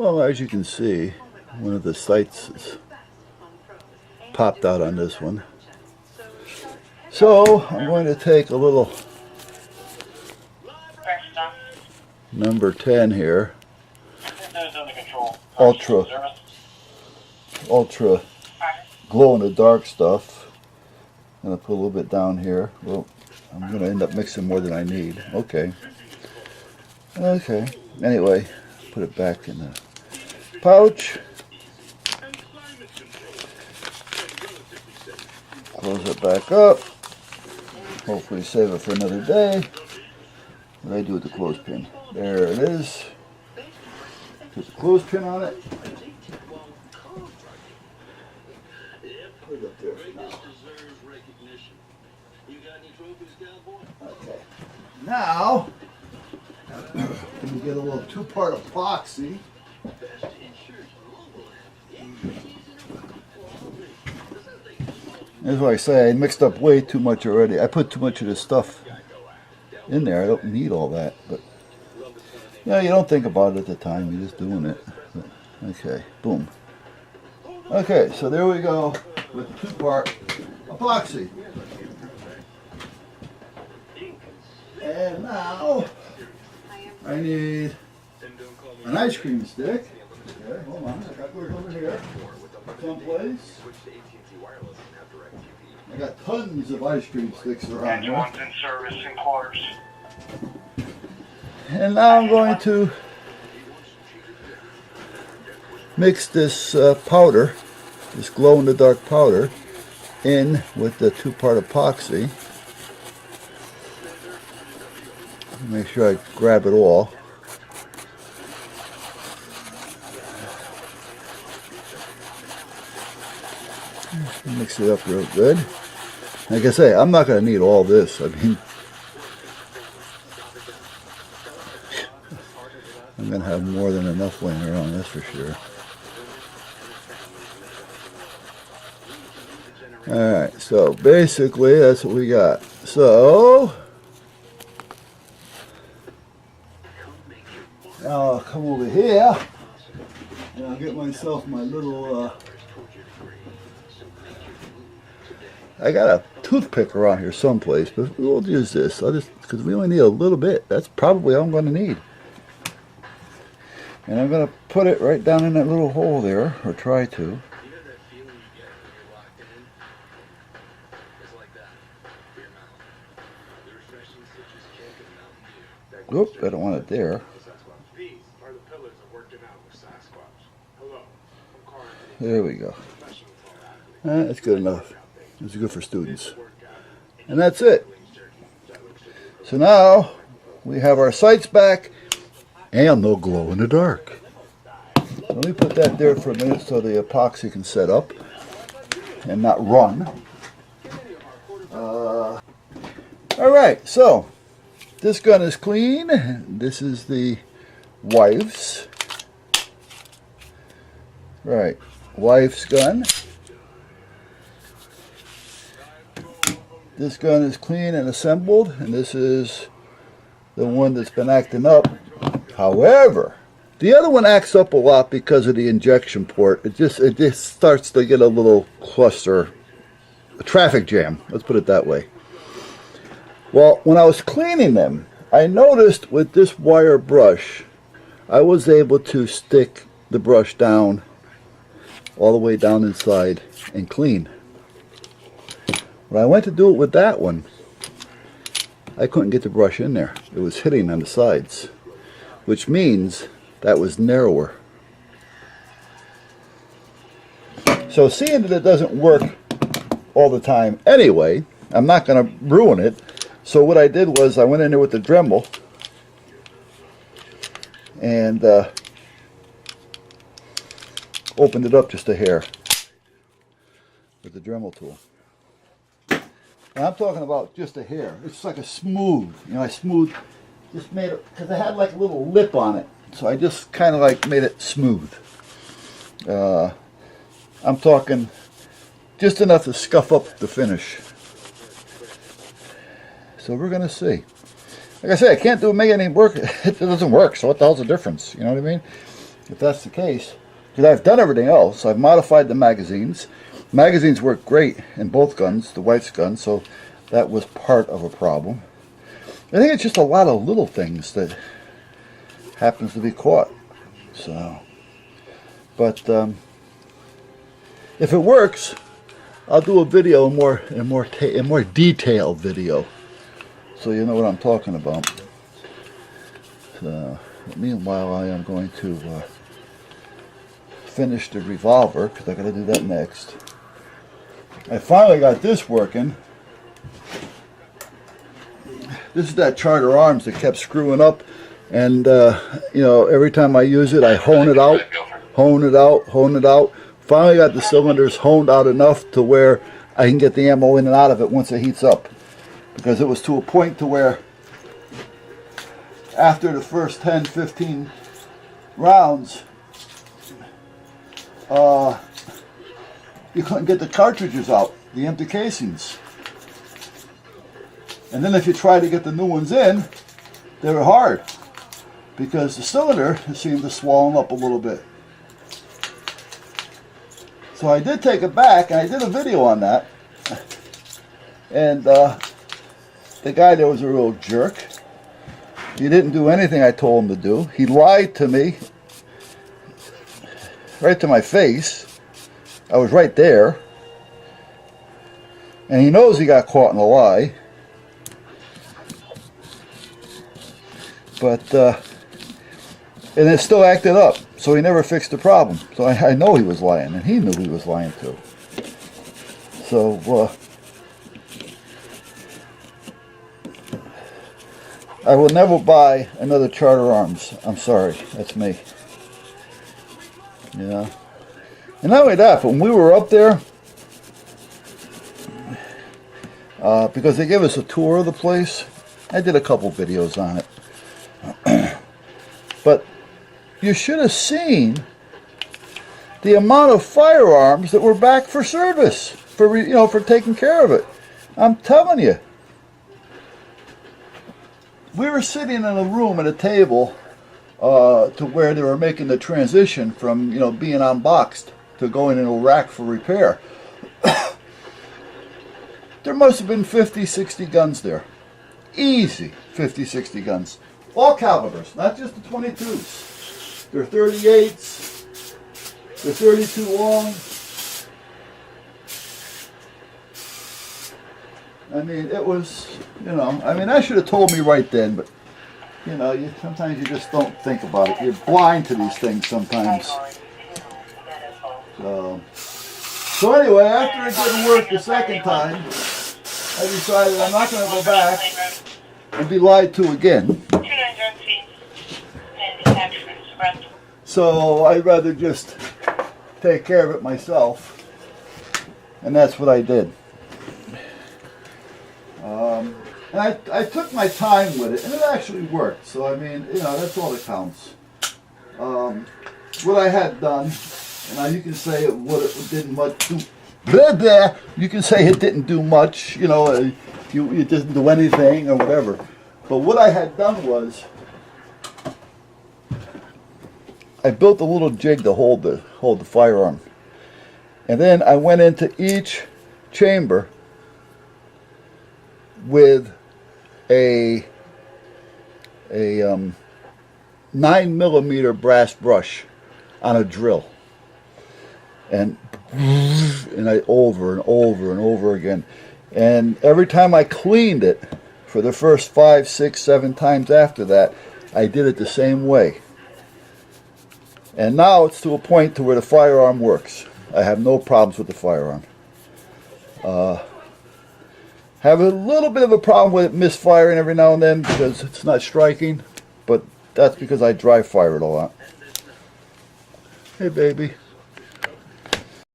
Well, as you can see, one of the sights is popped out on this one. So I'm going to take a little number 10 here, ultra glow in the dark stuff. I'm going to put a little bit down here. Well, I'm going to end up mixing more than I need. Okay. Anyway, put it back in the pouch. Close it back up. Hopefully save it for another day. What do I do with the clothespin? There it is. Put the clothespin on it. Put it up there for now. Okay. Now, we get a little two-part epoxy. That's why I say I mixed up way too much already. I put too much of this stuff in there. I don't need all that, but you don't think about it at the time. You're just doing it. But, okay, boom. Okay, so there we go with the two-part epoxy. And now I need an ice cream stick. Okay, hold on. I got it over here someplace. I got tons of ice cream sticks around here. Anyone's in service in quarters. And now I'm going to mix this powder, this glow-in-the-dark powder, in with the two-part epoxy. Make sure I grab it all. Mix it up real good. Like I say, I'm not going to need all this. I mean, I'm going to have more than enough laying around, that's for sure. Alright, so basically that's what we got. So, now I'll come over here and I'll get myself my little, I got a toothpick around here someplace, but we'll use this. Because we only need a little bit. That's probably all I'm going to need. And I'm going to put it right down in that little hole there, or try to. Whoop, I don't want it there. There we go. That's good enough. It's good for students. And that's it. So now we have our sights back and no glow in the dark. Let me put that there for a minute so the epoxy can set up and not run. Alright, so this gun is clean. This is the wife's. Right, wife's gun. This gun is clean and assembled, and this is the one that's been acting up. However, the other one acts up a lot because of the injection port. It just starts to get a little cluster, a traffic jam. Let's put it that way. Well, when I was cleaning them, I noticed with this wire brush, I was able to stick the brush down all the way down inside and clean. When I went to do it with that one, I couldn't get the brush in there. It was hitting on the sides, which means that was narrower. So seeing that it doesn't work all the time anyway, I'm not going to ruin it. So what I did was I went in there with the Dremel and opened it up just a hair with the Dremel tool. And I'm talking about just a hair. It's like a smooth, I just made it, because it had like a little lip on it. So I just kind of like made it smooth. I'm talking just enough to scuff up the finish. So we're going to see. Like I said, I can't make anything work. It doesn't work, so what the hell's the difference? You know what I mean? if that's the case, because I've done everything else. I've modified the magazines. Magazines work great in both guns, the White's gun, so that was part of a problem. I think it's just a lot of little things that happens to be caught. So, but if it works, I'll do a video, a more detailed video, so you know what I'm talking about. So, meanwhile, I am going to finish the revolver, because I got to do that next. I finally got this working. This is that Charter Arms that kept screwing up, and you know, every time I use it, I hone it out, hone it out, hone it out. Finally got the cylinders honed out enough to where I can get the ammo in and out of it once it heats up, because it was to a point to where after the first 10, 15 rounds, you couldn't get the cartridges out, the empty casings. And then if you try to get the new ones in, they were hard, because the cylinder seemed to swallow up a little bit. So I did take it back, and I did a video on that. And the guy there was a real jerk. He didn't do anything I told him to do. He lied to me, right to my face. I was right there. And he knows he got caught in a lie. But, and it still acted up, so he never fixed the problem. So I know he was lying, and he knew he was lying too. So, I will never buy another Charter Arms. I'm sorry, that's me. Yeah. And not only that, but when we were up there, because they gave us a tour of the place, I did a couple videos on it. But you should have seen the amount of firearms that were back for service, for taking care of it. I'm telling you. We were sitting in a room at a table to where they were making the transition from, being unboxed to going in a rack for repair. There must have been 50, 60 guns there. Easy 50, 60 guns. All calibers, not just the 22s. They're 38s. They're 32 long. I mean, it was, I should have told me right then, but, sometimes you just don't think about it. You're blind to these things sometimes. So anyway, after it didn't work the second time, I decided I'm not going to go back and be lied to again. So I'd rather just take care of it myself, and that's what I did. And I took my time with it, and it actually worked. So I mean, that's all that counts. What I had done, and you can say it didn't much do. Blah, blah. You can say it didn't do much. It didn't do anything or whatever. But what I had done was, I built a little jig to hold the firearm, and then I went into each chamber with a 9mm brass brush on a drill, and I over and over and over again, and every time I cleaned it for the first 5, 6, 7 times after that, I did it the same way. And now it's to a point to where the firearm works. I have no problems with the firearm. Have a little bit of a problem with it misfiring every now and then because it's not striking, but that's because I dry fire it a lot. Hey baby.